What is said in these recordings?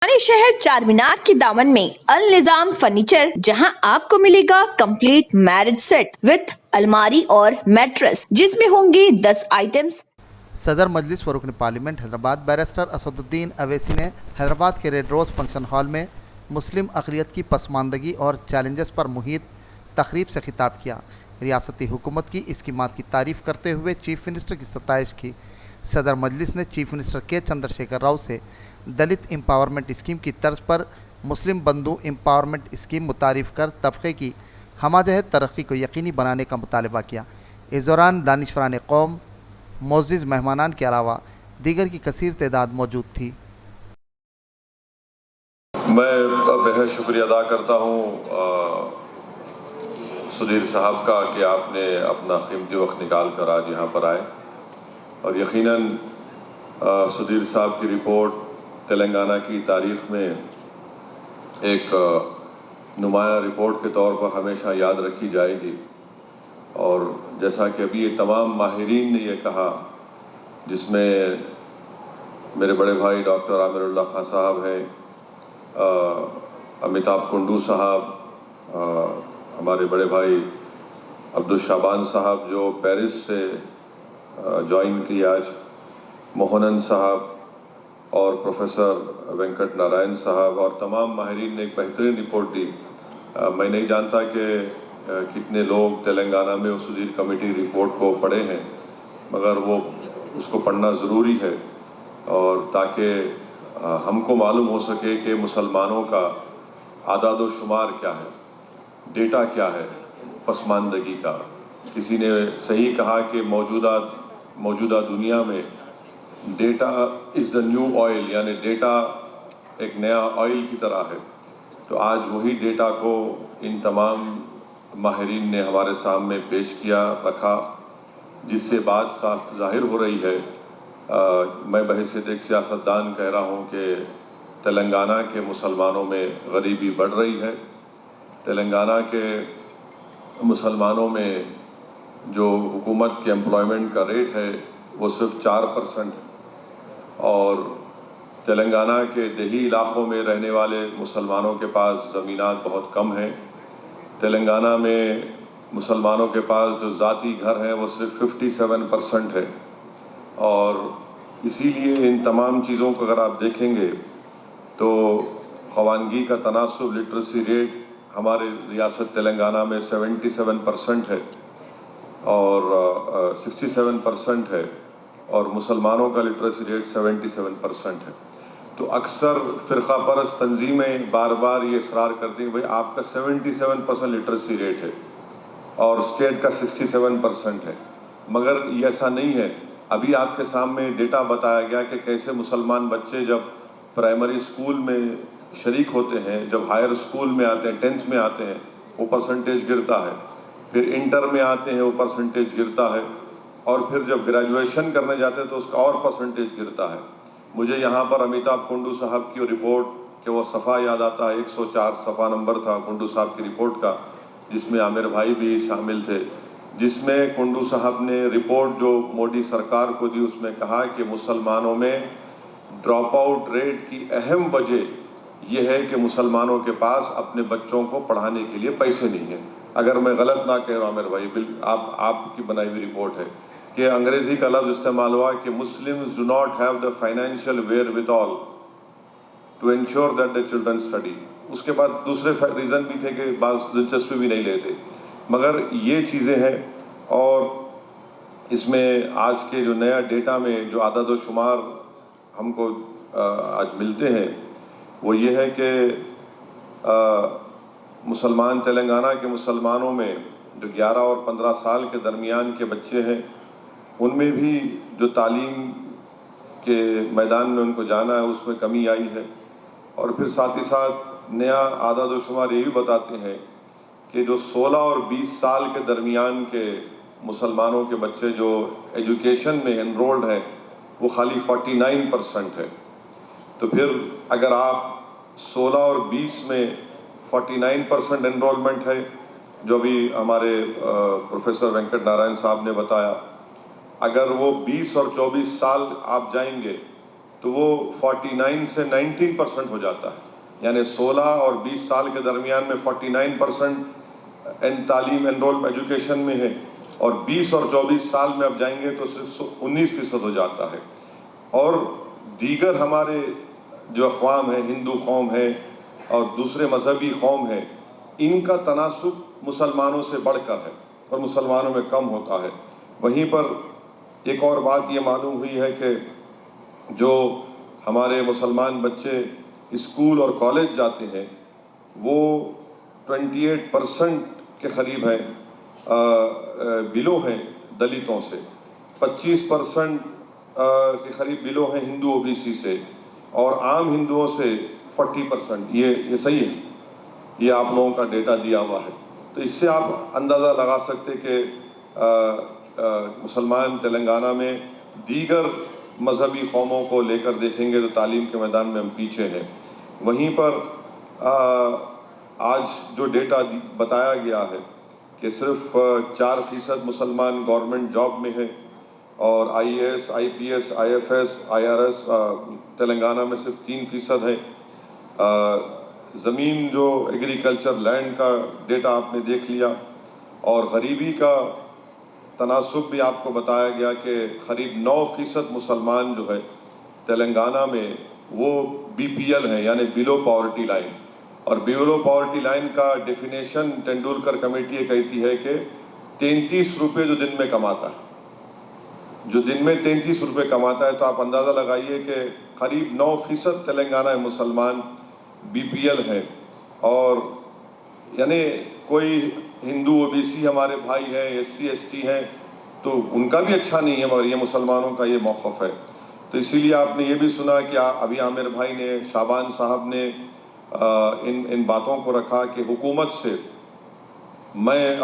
पुराने शहर चार मीनार के दामन में अल निजाम फर्नीचर, जहां आपको मिलेगा कंप्लीट मैरिज सेट विद अलमारी और मैट्रेस, जिसमें होंगे 10 आइटम्स। सदर मजलिस व रुकन पार्लियामेंट हैदराबाद बैरिस्टर असदुद्दीन अवैसी ने हैदराबाद के रेड रोज़ फंक्शन हॉल में मुस्लिम अक़लियत की पसमानदगी और चैलेंजेस पर मुहित तकरीब से खिताब किया। रियासती हुकूमत की स्कीमात की तारीफ़ करते हुए चीफ मिनिस्टर की सताइश की। सदर मजलिस ने चीफ मिनिस्टर के चंद्रशेखर राव से दलित एम्पावरमेंट स्कीम की तर्ज पर मुस्लिम बंधु एम्पावरमेंट स्कीम मुतारिफ़ कर तबक़े की हमाजहत तरक्की को यकीनी बनाने का मुतालबा किया। इस दौरान दानिशवरान कौम, मोअज़्ज़िज़ मेहमानान के अलावा दीगर की कसीर तादाद मौजूद थी। मैं बेहद शुक्रिया अदा करता हूँ सुधीर साहब का कि आपने अपना कीमती वक्त निकाल कर आज यहाँ पर आए, और यकीनन सुधीर साहब की रिपोर्ट तेलंगाना की तारीख़ में एक नुमाया रिपोर्ट के तौर पर हमेशा याद रखी जाएगी। और जैसा कि अभी ये तमाम माहिरीन ने ये कहा, जिसमें मेरे बड़े भाई डॉक्टर आमिरुल्लाह खान साहब हैं, अमिताभ कुंडू साहब, हमारे बड़े भाई अब्दुल शाबान साहब जो पेरिस से ज्वाइन की आज, मोहनन साहब और प्रोफेसर वेंकट नारायण साहब और तमाम माहिरीन ने एक बेहतरीन रिपोर्ट दी। मैं नहीं जानता कि कितने लोग तेलंगाना में उस सुधीर कमेटी रिपोर्ट को पढ़े हैं, मगर वो उसको पढ़ना ज़रूरी है, और ताकि हमको मालूम हो सके कि मुसलमानों का आदाद व शुमार क्या है, डेटा क्या है पसमानदगी का। किसी ने सही कहा कि मौजूदा दुनिया में data is the new oil, यानी डेटा एक नया ऑयल की तरह है। तो आज वही डेटा को इन तमाम माहिरीन ने हमारे सामने पेश किया, रखा, जिससे बात साफ ज़ाहिर हो रही है। मैं बहैसियत एक सियासतदान कह रहा हूँ कि तेलंगाना के मुसलमानों में गरीबी बढ़ रही है। तेलंगाना के मुसलमानों में जो हुकूमत के एम्प्लॉयमेंट का रेट है वो सिर्फ 4% है, और तेलंगाना के देही इलाक़ों में रहने वाले मुसलमानों के पास ज़मीनात बहुत कम हैं। तेलंगाना में मुसलमानों के पास जो ज़ाती घर हैं वो सिर्फ 57% है। और इसीलिए इन तमाम चीज़ों को अगर आप देखेंगे तो ख़वानगी का तनासुब लिटरेसी रेट हमारे रियासत तेलंगाना में 77% है और 67% है, और मुसलमानों का लिटरेसी रेट 77% है। तो अक्सर फ़िरक़ा परस्त तंजीमें बार बार ये इसरार करती हैं, भाई आपका 77% लिटरेसी रेट है और स्टेट का 67% है, मगर ये ऐसा नहीं है। अभी आपके सामने डेटा बताया गया कि कैसे मुसलमान बच्चे जब प्राइमरी स्कूल में शरीक होते हैं, जब हायर स्कूल में आते हैं, 10th में आते हैं, वो परसेंटेज गिरता है, फिर इंटर में आते हैं वो परसेंटेज गिरता है, और फिर जब ग्रेजुएशन करने जाते हैं तो उसका और परसेंटेज गिरता है। मुझे यहाँ पर अमिताभ कुंडू साहब की रिपोर्ट के वो सफ़ा याद आता है, 104 सफ़ा नंबर था कुंडू साहब की रिपोर्ट का, जिसमें आमिर भाई भी शामिल थे, जिसमें कुंडू साहब ने रिपोर्ट जो मोदी सरकार को दी उसमें कहा कि मुसलमानों में ड्रॉप आउट रेट की अहम वजह यह है कि मुसलमानों के पास अपने बच्चों को पढ़ाने के लिए पैसे नहीं हैं। अगर मैं गलत ना कह रहा हूँ आमिर भाई, आपकी बनाई हुई रिपोर्ट है कि अंग्रेज़ी का लफ्ज़ इस्तेमाल हुआ कि Muslims do not have the financial wherewithal to ensure that the children study. उसके बाद दूसरे रीज़न भी थे कि बाज़ दिलचस्पी भी नहीं लेते, मगर ये चीज़ें हैं। और इसमें आज के जो नया डेटा में जो आदाद व शुमार हमको आज मिलते हैं वो ये है कि मुसलमान तेलंगाना के मुसलमानों में जो 11 और 15 साल के दरमियान के बच्चे हैं, उनमें भी जो तालीम के मैदान में उनको जाना है उसमें कमी आई है। और फिर साथ ही साथ नया आदाद व शुमार ये भी बताते हैं कि जो 16 और 20 साल के दरमियान के मुसलमानों के बच्चे जो एजुकेशन में एनरोल्ड हैं वो खाली 49% है। तो फिर अगर आप 16 और 20 में 49% एनरोलमेंट है, जो भी हमारे प्रोफेसर वेंकट नारायण साहब ने बताया, अगर वो 20 और 24 साल आप जाएंगे تو وہ 49 سے 19% ہو جاتا ہے. یعنی 16 اور 20 سال کے درمیان میں 49% تعلیم انرول ایجوکیشن میں ہے، اور 20 اور 24 سال میں اب جائیں گے تو صرف 19% ہو جاتا ہے. اور دیگر ہمارے جو اقوام ہیں، ہندو قوم ہے اور دوسرے مذہبی قوم ہیں، ان کا تناسب مسلمانوں سے بڑھ کر ہے اور مسلمانوں میں کم ہوتا ہے. وہیں پر ایک اور بات یہ معلوم ہوئی ہے کہ جو ہمارے مسلمان بچے اسکول اور کالج جاتے ہیں وہ 28% کے قریب ہیں بلو ہیں دلتوں سے، 25% کے قریب بلو ہیں ہندو او بی سی سے، اور عام ہندوؤں سے 40%. یہ صحیح ہے، یہ آپ لوگوں کا ڈیٹا دیا ہوا ہے. تو اس سے آپ اندازہ لگا سکتے کہ مسلمان تلنگانہ میں دیگر مذہبی قوموں کو لے کر دیکھیں گے تو تعلیم کے میدان میں ہم پیچھے ہیں. وہیں پر آج جو ڈیٹا بتایا گیا ہے کہ صرف 4% مسلمان گورنمنٹ جاب میں ہیں، اور I A S, I P S, I F S, I R S Telangana میں صرف 3% ہے. زمین جو ایگریکلچر لینڈ کا ڈیٹا آپ نے دیکھ لیا، اور غریبی کا تناسب بھی آپ کو بتایا گیا کہ قریب 9% مسلمان جو ہے تلنگانہ میں وہ بی پی ایل ہیں، یعنی بلو پاورٹی لائن. اور بلو پاورٹی لائن کا ڈیفینیشن ٹینڈولکر کمیٹی یہ کہتی ہے کہ 33 روپے جو دن میں کماتا ہے، جو دن میں 33 روپے کماتا ہے. تو آپ اندازہ لگائیے کہ قریب 9% تلنگانہ مسلمان بی پی ایل ہیں. اور یعنی کوئی ہندو او بی سی ہمارے بھائی ہیں، ایس سی ایس ٹی ہیں، تو ان کا بھی اچھا نہیں ہے، مگر یہ مسلمانوں کا یہ موقف ہے. تو اسی لیے آپ نے یہ بھی سنا کہ ابھی عامر بھائی نے، شعبان صاحب نے ان باتوں کو رکھا کہ حکومت سے میں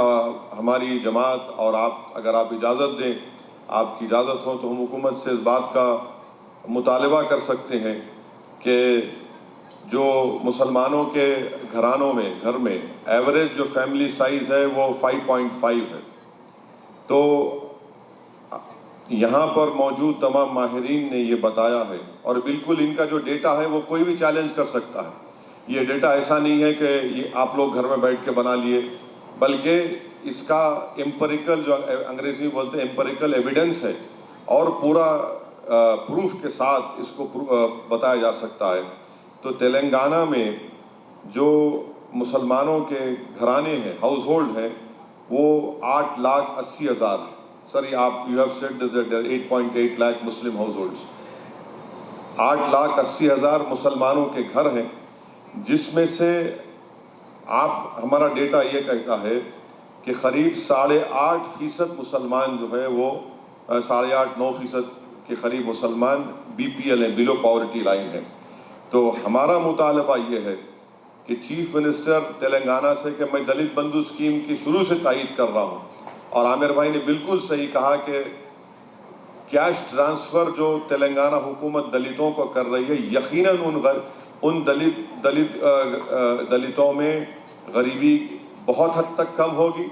ہماری جماعت اور آپ، اگر آپ اجازت دیں، آپ کی اجازت ہو تو ہم حکومت سے اس بات کا مطالبہ کر سکتے ہیں کہ جو مسلمانوں کے گھر میں ایوریج جو فیملی سائز ہے وہ 5.5 ہے. تو یہاں پر موجود تمام ماہرین نے یہ بتایا ہے، اور بالکل ان کا جو ڈیٹا ہے وہ کوئی بھی چیلنج کر سکتا ہے. یہ ڈیٹا ایسا نہیں ہے کہ یہ آپ لوگ گھر میں بیٹھ کے بنا لیے، بلکہ اس کا امپیریکل، جو انگریزی میں بولتے ہیں امپیریکل ایویڈنس ہے، اور پورا پروف کے ساتھ اس کو بتایا جا سکتا ہے. تو تلنگانہ میں جو مسلمانوں کے گھرانے ہیں، ہاؤس ہولڈ ہیں، وہ 8,80,000. سر آپ you have said that 8.8 lakh Muslim house holds. 8,80,000 مسلمانوں کے گھر ہیں، جس میں سے ہمارا ڈیٹا یہ کہتا ہے کہ قریب 8.5% مسلمان جو ہے وہ 8.5-9% کے قریب مسلمان بی پی ایل ہیں، بلو پاورٹی لائن ہیں. تو ہمارا مطالبہ یہ ہے کہ چیف منسٹر تلنگانہ سے کہ میں دلت بندھو اسکیم کی شروع سے تائید کر رہا ہوں، اور عامر بھائی نے بالکل صحیح کہا کہ کیش ٹرانسفر جو تلنگانہ حکومت دلتوں کو کر رہی ہے، یقیناً ان دلتوں میں غریبی بہت حد تک کم ہوگی.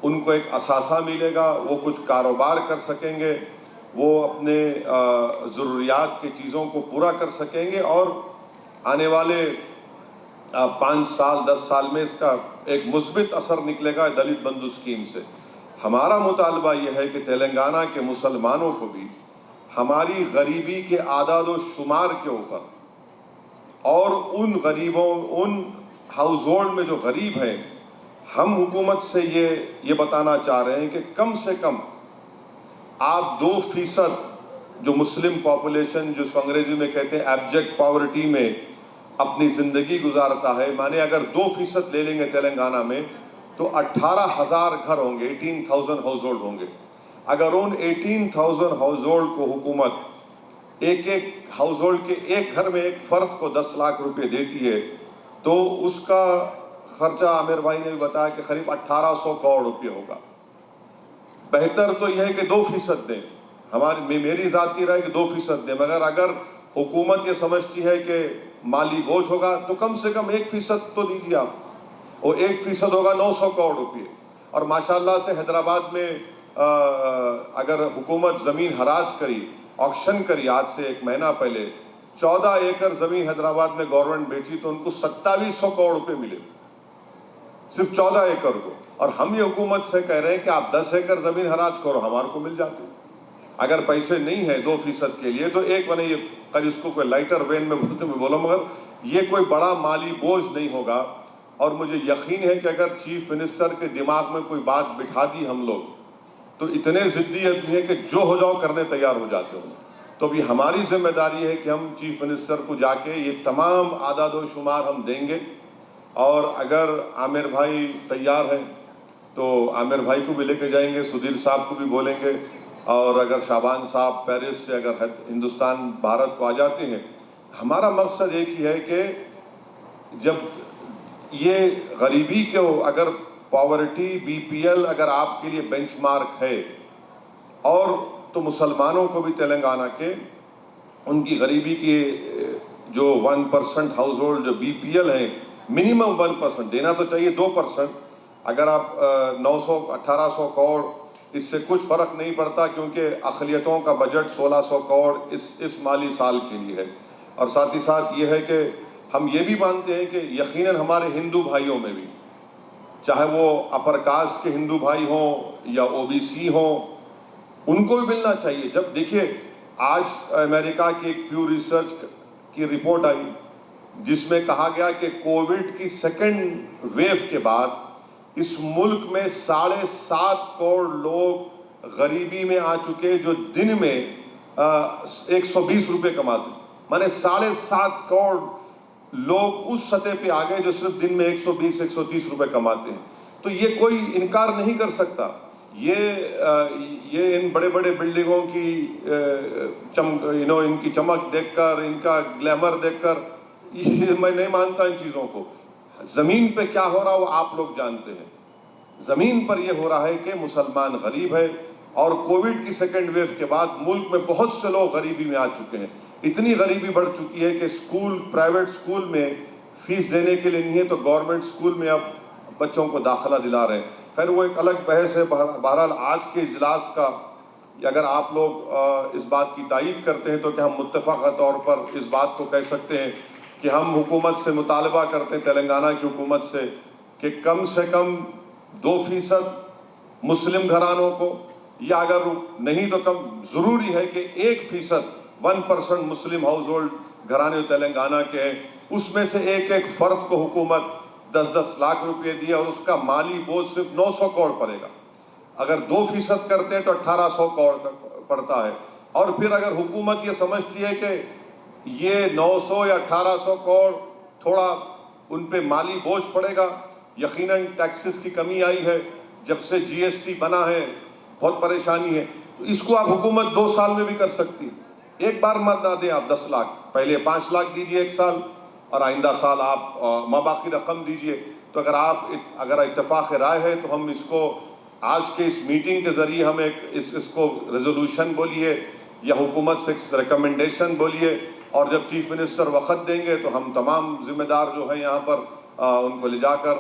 ان کو ایک اثاثہ ملے گا، وہ کچھ کاروبار کر سکیں گے، وہ اپنے ضروریات کی چیزوں کو پورا کر سکیں گے، اور آنے والے 5 سال 10 سال میں اس کا ایک مثبت اثر نکلے گا دلت بندھو اسکیم سے. ہمارا مطالبہ یہ ہے کہ تلنگانہ کے مسلمانوں کو بھی ہماری غریبی کے اعداد و شمار کے اوپر، اور ان غریبوں، ان ہاؤس ہولڈ میں جو غریب ہیں، ہم حکومت سے یہ بتانا چاہ رہے ہیں کہ کم سے کم آپ 2% جو مسلم پاپولیشن، جس کو انگریزی میں کہتے ہیں ایبجیکٹ پاورٹی میں اپنی زندگی گزارتا ہے، مانے اگر 2% لے لیں گے تلنگانہ میں تو 18,000 گھر ہوں گے، 18,000 ہاؤس ہولڈ ہوں گے. اگر ان 18,000 ہاؤس ہولڈ کو حکومت ایک ہاؤس ہولڈ کے ایک گھر میں ایک فرد کو 10 لاکھ روپے دیتی ہے تو اس کا خرچہ عامر بھائی نے بھی بتایا کہ قریب 1,800 کروڑ روپے ہوگا. بہتر تو یہ ہے کہ 2% دیں، میری ذاتی رائے کہ 2% دیں، مگر اگر حکومت یہ سمجھتی ہے کہ مالی بوجھ ہوگا تو کم سے کم 1% تو دیجیے آپ. وہ 1% ہوگا 900 کروڑ روپے. اور ماشاءاللہ سے حیدرآباد میں اگر حکومت زمین حراج کری ऑक्शन करी आज से 1 महीना पहले, 14 एकड़ जमीन हैदराबाद में गवर्नमेंट बेची तो उनको 2700 करोड़ रुपए मिले, सिर्फ 14 एकड़ को। और हम ये हुकूमत से कह रहे हैं कि आप 10 एकड़ जमीन हराज करो, हमारे को मिल जाती। अगर पैसे नहीं है 2% के लिए तो एक बने, ये कल इसको कोई लाइटर वेन में बोलो, मगर ये कोई बड़ा माली बोझ नहीं होगा। और मुझे यकीन है कि अगर चीफ मिनिस्टर के दिमाग में कोई बात बिठा दी हम लोग, तो इतने ज़िद्दी आदमी है कि जो हो जाओ करने तैयार हो जाते हो। तो अभी हमारी जिम्मेदारी है कि हम चीफ मिनिस्टर को जाके ये तमाम आदाद व शुमार हम देंगे। और अगर आमिर भाई तैयार हैं तो आमिर भाई को भी लेके जाएंगे, सुधीर साहब को भी बोलेंगे। और अगर शाबान साहब पेरिस से अगर हिंदुस्तान भारत को आ जाते हैं, हमारा मकसद एक ही है कि जब ये गरीबी को, अगर पॉवर्टी BPL अगर आपके लिए बेंचमार्क है, और तो मुसलमानों को भी तेलंगाना के उनकी गरीबी की जो 1% हाउस होल्ड जो BPL है, मिनिमम 1% देना तो चाहिए, 2%। अगर आप 900-1800 करोड़, इससे कुछ फ़र्क नहीं पड़ता, क्योंकि अक़लियतों का बजट 1600 करोड़ इस माली साल के लिए है। और साथ ही साथ ये है कि हम ये भी मानते हैं कि यकीनन हमारे हिंदू भाइयों में भी, चाहे वो अपर कास्ट के हिंदू भाई हों या OBC हों, उनको भी मिलना चाहिए। जब देखिए आज अमेरिका की एक प्यू रिसर्च की रिपोर्ट आई जिसमें कहा गया कि कोविड की सेकेंड वेव के बाद इस मुल्क में 7.5 करोड़ लोग गरीबी में आ चुके, जो दिन में 120 रुपये कमाते। माने 7.5 करोड़ लोग उस सतह पे आ गए जो सिर्फ दिन में 120-130 रुपये कमाते हैं। तो ये कोई इनकार नहीं कर सकता। ये इन बड़े बड़े बिल्डिंगों की इनकी चमक देखकर, इनका ग्लैमर देखकर ये मैं नहीं मानता इन चीज़ों को। ज़मीन पे क्या हो रहा है वो आप लोग जानते हैं। ज़मीन पर ये हो रहा है कि मुसलमान गरीब है, और कोविड की सेकेंड वेव के बाद मुल्क में बहुत से लोग गरीबी में आ चुके हैं। इतनी गरीबी बढ़ चुकी है कि स्कूल, प्राइवेट स्कूल में फीस देने के लिए नहीं है तो गवर्नमेंट स्कूल में अब बच्चों को दाखिला दिला रहे हैं। खैर वो एक अलग बहस है। बहरहाल आज के इजलास का अगर आप लोग इस बात की तायीद करते हैं तो क्या हम मुत्तफ़क़ा तौर पर इस बात को कह सकते हैं कि हम हुकूमत से मुतालबा करते हैं, तेलंगाना की हुकूमत से, कि कम से कम 2% मुस्लिम घरानों को, या अगर नहीं तो कम ज़रूरी है कि 1% मुस्लिम हाउस होल्ड घराने तेलंगाना के हैं, उसमें से एक फ़र्द को हुकूमत 10-10 लाख रुपए दिए और उसका माली बोझ सिर्फ 900 करोड़ पड़ेगा। अगर 2% करते हैं तो 1800 करोड़ पड़ता है। और फिर अगर हुकूमत ये समझती है कि ये 900 या 1800 करोड़ थोड़ा उन पे माली बोझ पड़ेगा, यकीनन टैक्सेस की कमी आई है, जब से GST बना है बहुत परेशानी है, तो इसको आप हुकूमत 2 साल में भी कर सकती है। एक बार मत ना दें आप 10 लाख, पहले 5 लाख दीजिए एक साल, और आइंदा साल आप माबाकी रकम दीजिए। तो अगर इत्तेफाक राय है तो हम इसको आज के इस मीटिंग के ज़रिए हम इसको रेजोल्यूशन बोलिए या हुकूमत से रिकमेंडेशन बोलिए, और जब चीफ मिनिस्टर वक़्त देंगे तो हम तमाम ज़िम्मेदार जो हैं यहाँ पर उनको ले जाकर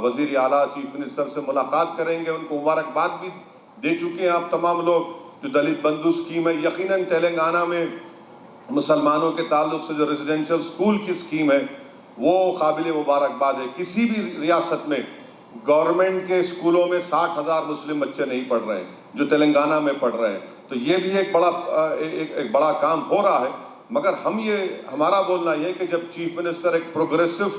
वज़ीर आला चीफ मिनिस्टर से मुलाकात करेंगे। उनको मुबारकबाद भी दे चुके हैं आप तमाम लोग। जो दलित बंधु स्कीम है, यकीनन तेलंगाना में मुसलमानों के ताल्लुक से जो रेजिडेंशियल स्कूल की स्कीम है वो काबिल मुबारकबाद है। किसी भी रियासत में गवर्नमेंट के स्कूलों में 60,000 मुस्लिम बच्चे नहीं पढ़ रहे हैं जो तेलंगाना में पढ़ रहे हैं। तो ये भी एक बड़ा काम हो रहा है। मगर हमारा बोलना ये है कि जब चीफ मिनिस्टर एक प्रोग्रेसिव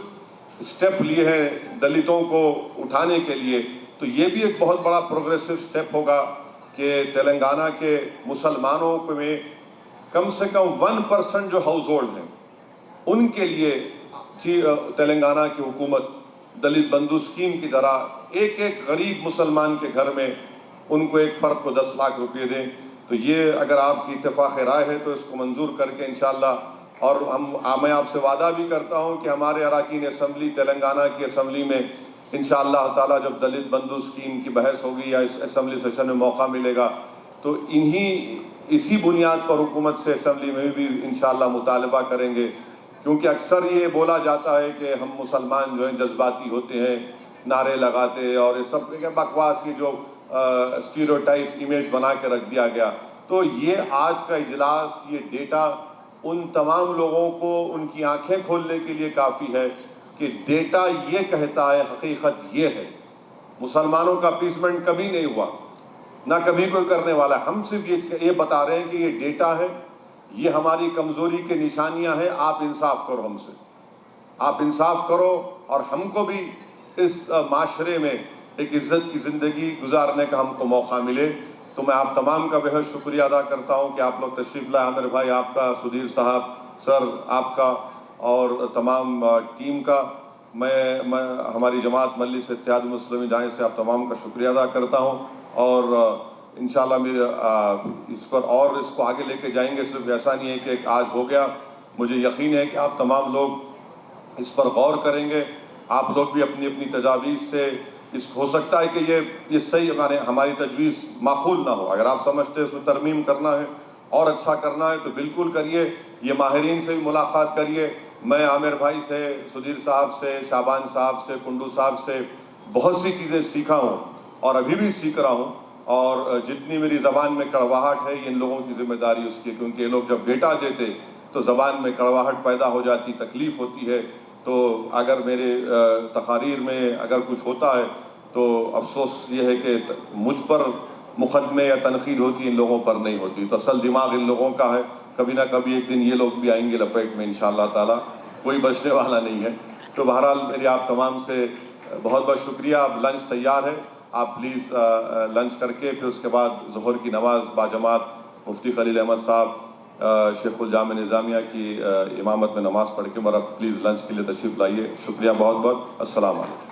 स्टेप लिए हैं दलितों को उठाने के लिए, तो ये भी एक बहुत बड़ा प्रोग्रेसिव स्टेप होगा कि तेलंगाना के मुसलमानों में कम से कम 1% जो हाउस होल्ड हैं उनके लिए तेलंगाना की हुकूमत दलित बंधु स्कीम की तरह एक गरीब मुसलमान के घर में उनको एक फ़र्द को 10 लाख रुपये दें। तो ये अगर आपकी इत्तेफाक राय है तो इसको मंजूर करके इंशाअल्लाह, और मैं आपसे वादा भी करता हूँ कि हमारे अराकीन असम्बली तेलंगाना की असम्बली में इंशाअल्लाह ताला जब दलित बंधु स्कीम की बहस होगी या इस असम्बली सेशन में मौका मिलेगा तो इसी बुनियाद पर हुकूमत से असम्बली में भी इंशाअल्लाह मुतालबा करेंगे। क्योंकि अक्सर ये बोला जाता है कि हम मुसलमान जो हैं जज्बाती होते हैं, नारे लगाते, और ये सब बकवास, ये जो स्टीरियोटाइप इमेज बना के रख दिया गया। تو یہ آج کا اجلاس، یہ ڈیٹا ان تمام لوگوں کو ان کی آنکھیں کھولنے کے لیے کافی ہے کہ ڈیٹا یہ کہتا ہے، حقیقت یہ ہے۔ مسلمانوں کا اپیسمنٹ کبھی نہیں ہوا، نہ کبھی کوئی کرنے والا ہے۔ ہم صرف یہ بتا رہے ہیں کہ یہ ڈیٹا ہے، یہ ہماری کمزوری کے نشانیاں ہیں، آپ انصاف کرو ہم سے، آپ انصاف کرو اور ہم کو بھی اس معاشرے میں ایک عزت کی زندگی گزارنے کا ہم کو موقع ملے۔ تو میں آپ تمام کا بہت شکریہ ادا کرتا ہوں کہ آپ لوگ تشریف لائے، عامر بھائی آپ کا، سدھیر صاحب سر آپ کا، اور تمام ٹیم کا۔ میں ہماری جماعت مجلس اتحاد المسلمین جائیں سے آپ تمام کا شکریہ ادا کرتا ہوں، اور انشاءاللہ میرے اس پر اور اس کو آگے لے کے جائیں گے۔ صرف ایسا نہیں ہے کہ آج ہو گیا، مجھے یقین ہے کہ آپ تمام لوگ اس پر غور کریں گے، آپ لوگ بھی اپنی اپنی تجاویز سے اس ہو سکتا ہے کہ یہ صحیح ہماری تجویز معقول نہ ہو، اگر آپ سمجھتے ہیں اس میں ترمیم کرنا ہے اور اچھا کرنا ہے تو بالکل کریے، یہ ماہرین سے بھی ملاقات کریے۔ میں عامر بھائی سے، سدھیر صاحب سے، شعبان صاحب سے، کنڈو صاحب سے بہت سی چیزیں سیکھا ہوں اور ابھی بھی سیکھ رہا ہوں، اور جتنی میری زبان میں کڑواہٹ ہے یہ ان لوگوں کی ذمہ داری اس کی، کیونکہ یہ لوگ جب ڈیٹا دیتے تو زبان میں کڑواہٹ پیدا ہو جاتی، تکلیف ہوتی ہے۔ تو اگر میرے تقاریر میں اگر کچھ ہوتا ہے تو افسوس یہ ہے کہ مجھ پر مقدمے یا تنقید ہوتی، ان لوگوں پر نہیں ہوتی۔ تو اصل دماغ ان لوگوں کا ہے، کبھی نہ کبھی ایک دن یہ لوگ بھی آئیں گے لپیٹ میں انشاءاللہ تعالی، کوئی بچنے والا نہیں ہے۔ تو بہرحال میری آپ تمام سے بہت بہت شکریہ۔ اب لنچ تیار ہے، آپ پلیز لنچ کر کے پھر اس کے بعد ظہر کی نماز باجماعت مفتی خلیل احمد صاحب شیخ الجامع نظامیہ کی امامت میں نماز پڑھ کے اور اب پلیز لنچ کے لیے تشریف لائیے۔ شکریہ بہت بہت، السلام علیکم۔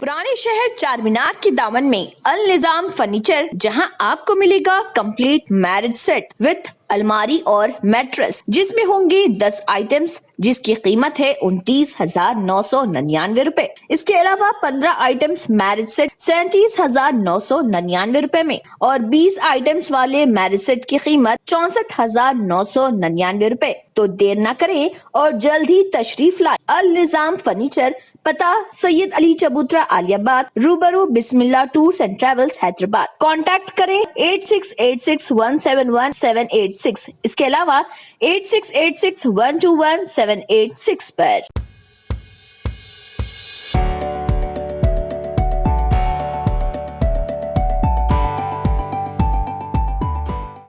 پرانے شہر چارمینار کے دامن میں النظام فرنیچر، جہاں آپ کو ملے گا کمپلیٹ میرج سیٹ وتھ الماری اور میٹرس، جس میں ہوں گے 10 آئٹمز جس کی قیمت ہے 29,999 روپے۔ اس کے علاوہ 15 آئٹمز میرج سیٹ 37,999 روپے میں، اور 20 آئٹمز والے میرج سیٹ کی قیمت 64,999 روپے۔ تو دیر نہ کریں اور جلد ہی تشریف لائیں۔ النظام فرنیچر، پتہ سید علی چبوترا عالیہ آباد، روبرو Bismillah tours and travels Hyderabad. Contact کریں 8686171786، اس کے علاوہ 8686121786 پر۔